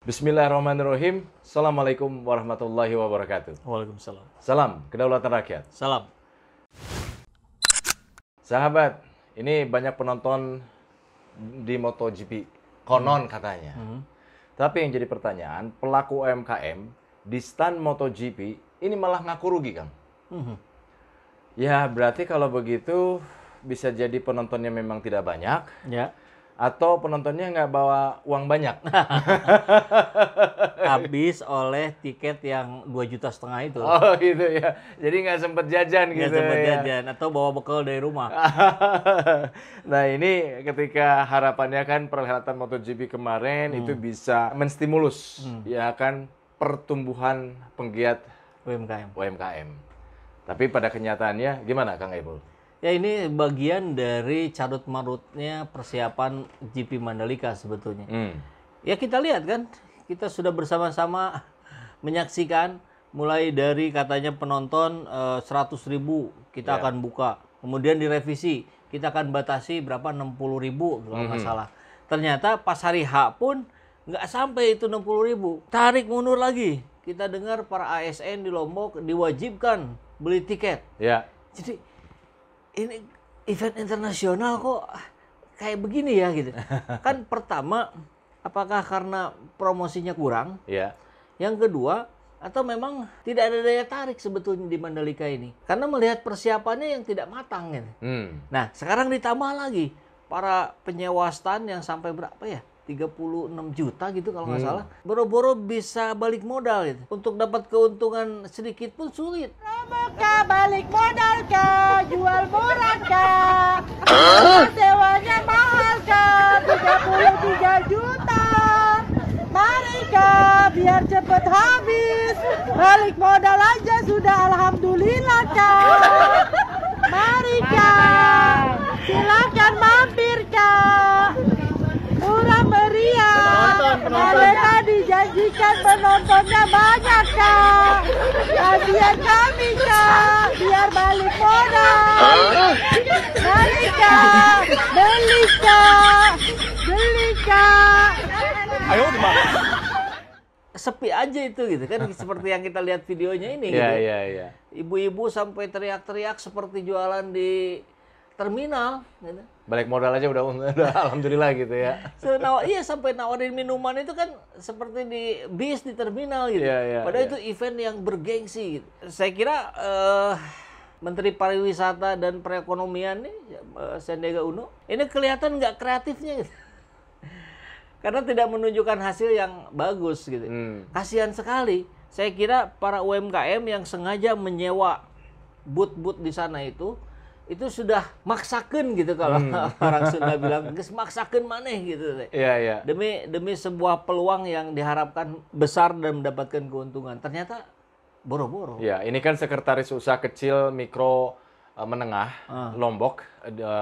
Bismillahirrahmanirrahim. Assalamualaikum warahmatullahi wabarakatuh. Waalaikumsalam. Salam kedaulatan rakyat. Salam. Sahabat, ini banyak penonton di MotoGP. Konon katanya. Tapi yang jadi pertanyaan, pelaku UMKM di stand MotoGP ini malah ngaku rugi, Kang. Ya, berarti kalau begitu bisa jadi penontonnya memang tidak banyak. Ya. Atau penontonnya nggak bawa uang banyak. Habis oleh tiket yang 2,5 juta itu. Oh gitu ya. Jadi nggak sempet jajan Nggak gitu sempat ya. jajan atau bawa bekal dari rumah. Nah ini ketika harapannya kan perhelatan MotoGP kemarin itu bisa menstimulus ya kan pertumbuhan penggiat UMKM. Tapi pada kenyataannya gimana Kang Ebul? Ya ini bagian dari carut marutnya persiapan GP Mandalika sebetulnya. Ya kita lihat kan, kita sudah bersama-sama menyaksikan mulai dari katanya penonton 100.000 kita akan buka. Kemudian direvisi, kita akan batasi berapa 60.000 kalau nggak salah. Ternyata pas hari H pun nggak sampai itu 60.000. Tarik mundur lagi, kita dengar para ASN di Lombok diwajibkan beli tiket. Ya. Jadi ini event internasional kok kayak begini ya gitu. Kan pertama, apakah karena promosinya kurang? Ya. Yang kedua, atau memang tidak ada daya tarik sebetulnya di Mandalika ini. Karena melihat persiapannya yang tidak matang gitu. Nah, sekarang ditambah lagi para penyewa stand yang sampai berapa ya? 36 juta gitu kalau nggak salah. Boro-boro bisa balik modal gitu. Untuk dapat keuntungan sedikit pun sulit. Kak, balik modal kak, jual murah kak, sewanya mahal kak, 33 juta. Mari kak, biar cepet habis, balik modal aja sudah alhamdulillah kak. Mari kak, silakan mampir kak. Murah meriah, mereka dijanjikan penontonnya banyak kak. Kasihan kami kak, biar balik modal. Mari kak, beli kak, beli kak. Ayo gimana? Sepi aja itu gitu kan, seperti yang kita lihat videonya ini gitu. Iya. Ibu-ibu sampai teriak-teriak seperti jualan di terminal gitu. Balik modal aja udah alhamdulillah gitu ya. Iya sampai nawarin minuman itu kan seperti di bis di terminal gitu. Padahal itu event yang bergengsi gitu. Saya kira Menteri Pariwisata dan Perekonomian nih Sandiaga Uno ini kelihatan nggak kreatifnya gitu. Karena tidak menunjukkan hasil yang bagus gitu. Kasihan sekali. Saya kira para UMKM yang sengaja menyewa booth-booth di sana itu sudah maksakeun gitu kalau orang Sunda bilang, geus maksakeun maneh gitu. Iya. Demi sebuah peluang yang diharapkan besar dan mendapatkan keuntungan. Ternyata boro-boro. Ya, ini kan Sekretaris Usaha Kecil Mikro Menengah Lombok,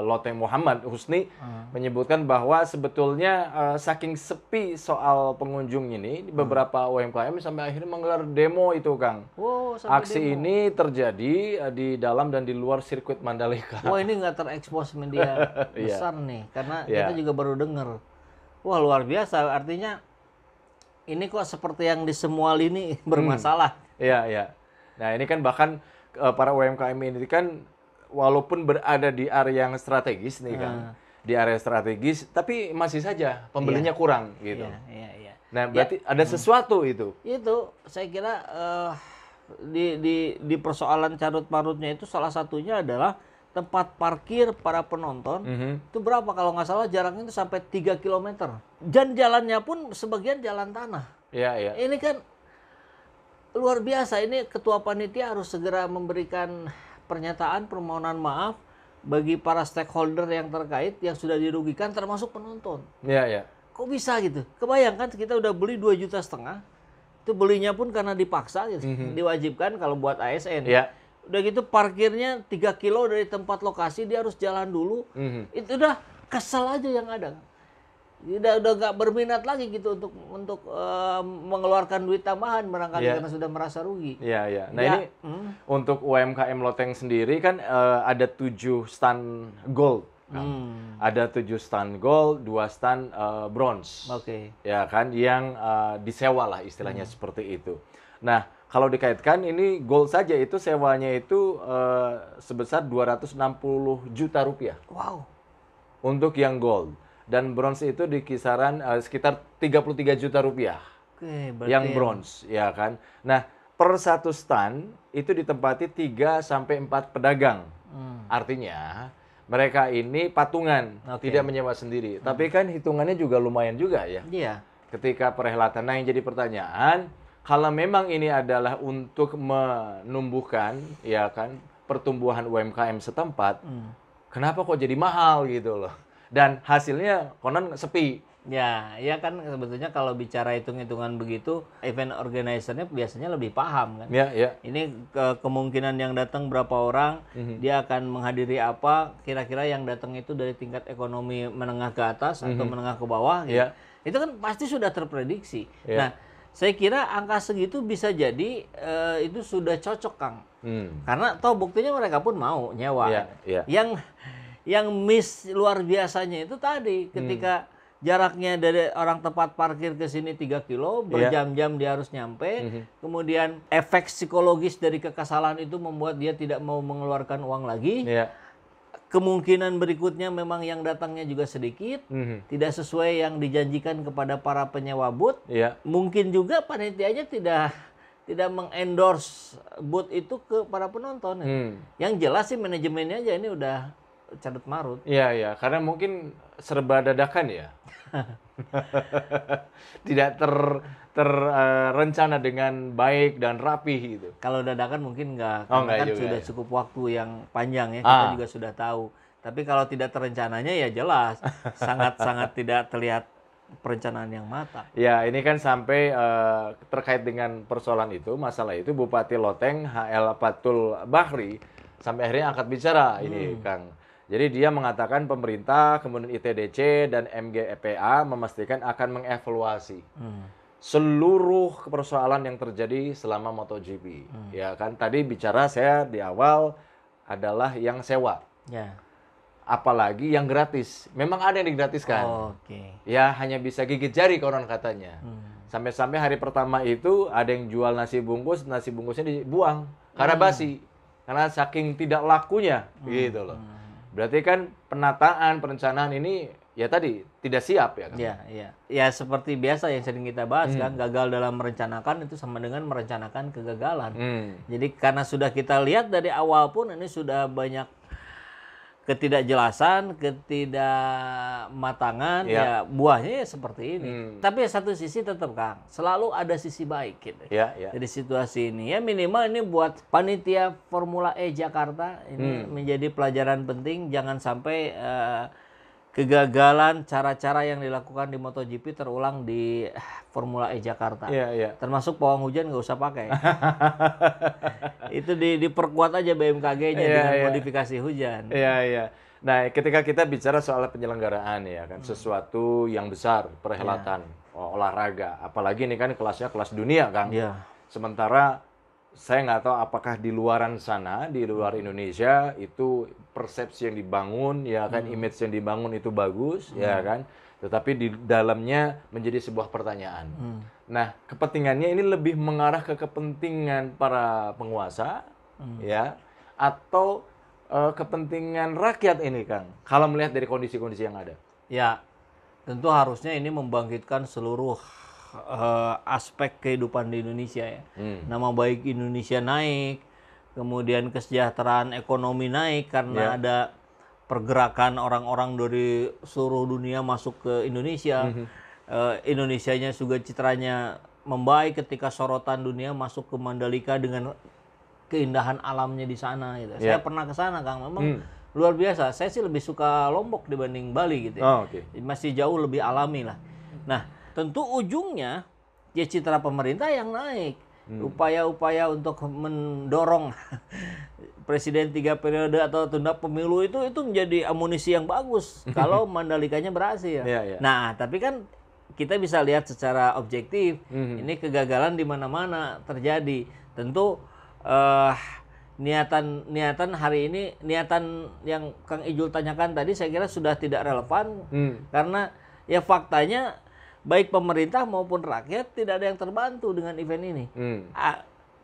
Loteng Muhammad Husni menyebutkan bahwa sebetulnya saking sepi soal pengunjung ini beberapa UMKM sampai akhirnya menggelar demo itu, Kang. Aksi demo. ini terjadi di dalam dan di luar sirkuit Mandalika. Wah, ini nggak terekspos media besar nih, karena kita juga baru dengar. Wah, luar biasa. Artinya ini kok seperti yang di semua lini bermasalah. Iya. Nah, ini kan bahkan para UMKM ini kan walaupun berada di area yang strategis nih kan, di area strategis, tapi masih saja pembelinya kurang gitu. Iya. Nah, berarti ada sesuatu itu. Itu saya kira di persoalan carut marutnya itu salah satunya adalah tempat parkir para penonton. Itu berapa kalau nggak salah jaraknya itu sampai 3 km. Dan jalannya pun sebagian jalan tanah. Iya. Ini kan luar biasa. Ini ketua panitia harus segera memberikan pernyataan permohonan maaf bagi para stakeholder yang terkait yang sudah dirugikan termasuk penonton. Iya. Kok bisa gitu? Kebayangkan kita udah beli 2,5 juta. Itu belinya pun karena dipaksa gitu. Diwajibkan kalau buat ASN. Iya. Udah gitu parkirnya 3 kilo dari tempat lokasi dia harus jalan dulu. Itu udah kesel aja yang ada. Udah nggak berminat lagi gitu untuk mengeluarkan duit tambahan barangkali karena sudah merasa rugi. Iya. Nah ini untuk UMKM Loteng sendiri kan ada 7 stand gold. Ada 7 stand gold, 2 stand bronze. Oke. Ya kan, yang disewa lah istilahnya seperti itu. Nah, kalau dikaitkan ini gold saja itu sewanya itu sebesar 260 juta rupiah. Wow. Untuk yang gold. Dan bronze itu di kisaran sekitar 33 juta rupiah. Oke, berarti Yang bronze, ya kan. Nah, per satu stand itu ditempati 3 sampai 4 pedagang. Artinya mereka ini patungan, tidak menyewa sendiri. Tapi kan hitungannya juga lumayan juga ya. Iya. Ketika perhelatan. Nah, yang jadi pertanyaan, kalau memang ini adalah untuk menumbuhkan, ya kan, pertumbuhan UMKM setempat, kenapa kok jadi mahal gitu loh? Dan hasilnya konon sepi. Ya kan sebetulnya kalau bicara hitung-hitungan begitu, event organizer-nya biasanya lebih paham kan. Ya. Ini kemungkinan yang datang berapa orang, dia akan menghadiri apa, kira-kira yang datang itu dari tingkat ekonomi menengah ke atas atau menengah ke bawah gitu. Itu kan pasti sudah terprediksi. Nah, saya kira angka segitu bisa jadi itu sudah cocok, Kang. Karena toh buktinya mereka pun mau nyewa. Yang miss luar biasanya itu tadi ketika jaraknya dari orang tempat parkir ke sini 3 kilo, berjam-jam dia harus nyampe. Kemudian efek psikologis dari kekesalan itu membuat dia tidak mau mengeluarkan uang lagi. Kemungkinan berikutnya memang yang datangnya juga sedikit, tidak sesuai yang dijanjikan kepada para penyewa booth. Mungkin juga panitianya tidak mengendorse booth itu ke para penonton. Yang jelas sih manajemennya aja ini udah carut marut. Iya, karena mungkin serba dadakan ya. Tidak terencana dengan baik dan rapih gitu. Kalau dadakan mungkin enggak, karena kan sudah cukup waktu yang panjang ya, kita juga sudah tahu. Tapi kalau tidak terencananya ya jelas, sangat-sangat tidak terlihat perencanaan yang matang. Ya, ini kan sampai terkait dengan persoalan itu, masalah itu, Bupati Loteng HL Fatul Bahri sampai akhirnya angkat bicara ini, Kang. Jadi dia mengatakan pemerintah, kemudian ITDC dan MGEPA memastikan akan mengevaluasi seluruh persoalan yang terjadi selama MotoGP. Ya kan, tadi bicara saya di awal adalah yang sewa. Apalagi yang gratis. Memang ada yang digratiskan. Ya hanya bisa gigit jari konon katanya. Sampai-sampai hari pertama itu ada yang jual nasi bungkusnya dibuang karena basi. Karena saking tidak lakunya gitu loh. Berarti kan penataan, perencanaan ini ya tadi tidak siap ya kan? Ya seperti biasa yang sering kita bahas kan, gagal dalam merencanakan itu sama dengan merencanakan kegagalan. Jadi karena sudah kita lihat dari awal pun ini sudah banyak ketidakjelasan, ketidakmatangan, ya buahnya ya seperti ini. Tapi satu sisi tetap, Kang, selalu ada sisi baik gitu. Dari situasi ini ya minimal ini buat panitia Formula E Jakarta ini menjadi pelajaran penting, jangan sampai kegagalan cara-cara yang dilakukan di MotoGP terulang di Formula E Jakarta. Termasuk pawang hujan nggak usah pakai. Itu diperkuat aja BMKG-nya dengan modifikasi hujan. Nah, ketika kita bicara soal penyelenggaraan ya kan, sesuatu yang besar, perhelatan olahraga, apalagi ini kan kelasnya kelas dunia, Kang. Sementara saya nggak tahu apakah di luaran sana, di luar Indonesia itu persepsi yang dibangun, ya kan, image yang dibangun itu bagus, ya kan. Tetapi di dalamnya menjadi sebuah pertanyaan. Nah, kepentingannya ini lebih mengarah ke kepentingan para penguasa, ya, atau kepentingan rakyat ini, Kang. Kalau melihat dari kondisi-kondisi yang ada. Ya, tentu harusnya ini membangkitkan seluruh aspek kehidupan di Indonesia ya. Nama baik Indonesia naik, kemudian kesejahteraan ekonomi naik karena ada pergerakan orang-orang dari seluruh dunia masuk ke Indonesia. Indonesianya juga citranya membaik ketika sorotan dunia masuk ke Mandalika dengan keindahan alamnya di sana gitu. Saya pernah ke sana, Kang. Memang luar biasa. Saya sih lebih suka Lombok dibanding Bali gitu ya. Masih jauh lebih alami lah. Nah, tentu ujungnya ya citra pemerintah yang naik. Upaya-upaya untuk mendorong presiden 3 periode atau tunda pemilu itu menjadi amunisi yang bagus kalau Mandalikanya berhasil. Nah, tapi kan kita bisa lihat secara objektif ini kegagalan di mana-mana terjadi. Tentu niatan hari ini, niatan yang Kang Ijul tanyakan tadi saya kira sudah tidak relevan karena ya faktanya baik pemerintah maupun rakyat tidak ada yang terbantu dengan event ini.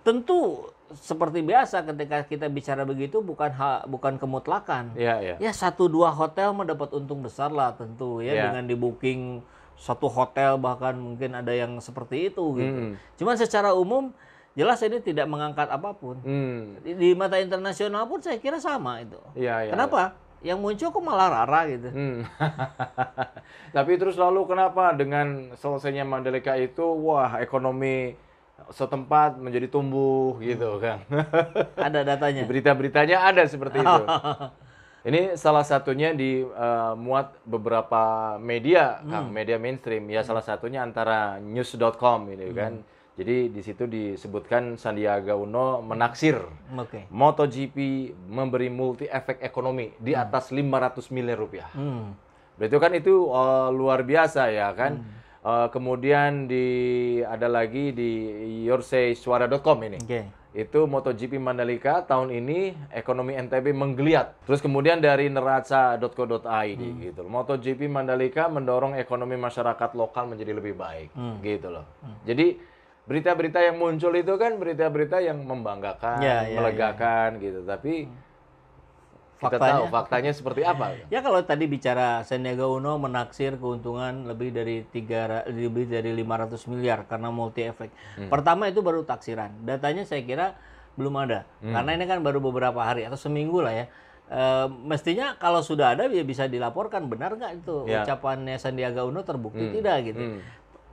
Tentu seperti biasa ketika kita bicara begitu bukan kemutlakan. Ya 1-2 hotel mendapat untung besar lah tentu ya dengan di booking satu hotel bahkan mungkin ada yang seperti itu gitu. Cuman secara umum jelas ini tidak mengangkat apapun. Di mata internasional pun saya kira sama itu. Kenapa? Yang muncul kok malah Rara gitu. Tapi terus lalu kenapa dengan selesainya Mandalika itu, wah ekonomi setempat menjadi tumbuh gitu kan? Ada datanya. Berita-beritanya ada seperti itu. Ini salah satunya dimuat beberapa media, Kang, media mainstream. Ya salah satunya antara news.com ini kan. Jadi di situ disebutkan Sandiaga Uno menaksir MotoGP memberi multi efek ekonomi di atas 500 miliar rupiah. Berarti kan itu luar biasa ya kan. Kemudian ada lagi di yoursayswara.com ini. Itu MotoGP Mandalika tahun ini ekonomi NTB menggeliat. Terus kemudian dari neraca.co.id gitu. MotoGP Mandalika mendorong ekonomi masyarakat lokal menjadi lebih baik gitu loh. Jadi berita-berita yang muncul itu kan berita-berita yang membanggakan, melegakan gitu. Tapi kita tahu faktanya seperti apa. Ya kalau tadi bicara Sandiaga Uno menaksir keuntungan lebih dari 500 miliar karena multi efek. Pertama itu baru taksiran. Datanya saya kira belum ada. Karena ini kan baru beberapa hari atau seminggu lah ya. Mestinya kalau sudah ada ya bisa dilaporkan benar nggak itu ucapannya Sandiaga Uno terbukti tidak gitu.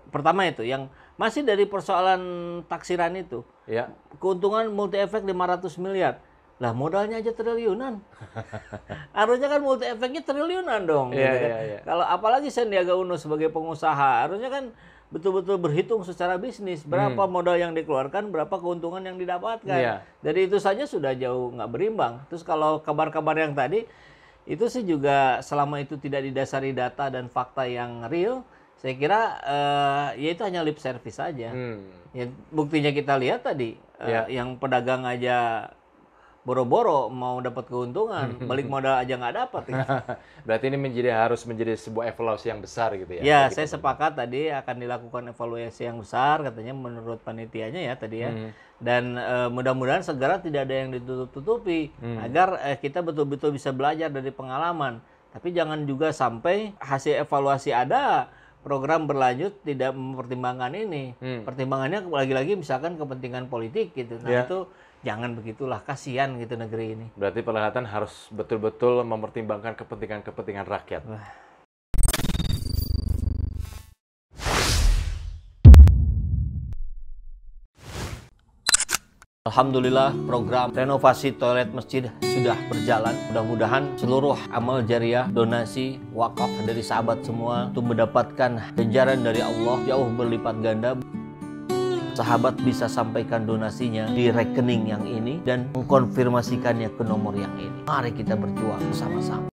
Pertama itu yang masih dari persoalan taksiran itu. Keuntungan multi efek 500 miliar. Lah modalnya aja triliunan. Harusnya kan multi efeknya triliunan dong. Kalau apalagi Sandiaga Uno sebagai pengusaha, harusnya kan betul-betul berhitung secara bisnis. Berapa modal yang dikeluarkan, berapa keuntungan yang didapatkan. Dari itu saja sudah jauh nggak berimbang. Terus kalau kabar-kabar yang tadi, itu sih juga selama itu tidak didasari data dan fakta yang real, saya kira ya itu hanya lip service saja. Ya, buktinya kita lihat tadi, yang pedagang aja boro-boro mau dapat keuntungan, balik modal aja nggak dapat. Ya. Berarti ini harus menjadi sebuah evaluasi yang besar gitu ya? Ya, saya sepakat tadi akan dilakukan evaluasi yang besar katanya menurut panitianya ya tadi ya. Dan mudah-mudahan segera tidak ada yang ditutup-tutupi agar kita betul-betul bisa belajar dari pengalaman. Tapi jangan juga sampai hasil evaluasi ada, program berlanjut tidak mempertimbangkan ini. Pertimbangannya lagi-lagi misalkan kepentingan politik gitu. Nah itu jangan begitulah, kasihan gitu negeri ini. Berarti peralatan harus betul-betul mempertimbangkan kepentingan rakyat. Alhamdulillah program renovasi toilet masjid sudah berjalan. Mudah-mudahan seluruh amal jariah, donasi, wakaf dari sahabat semua untuk mendapatkan ganjaran dari Allah jauh berlipat ganda. Sahabat bisa sampaikan donasinya di rekening yang ini dan mengkonfirmasikannya ke nomor yang ini. Mari kita berjuang bersama-sama.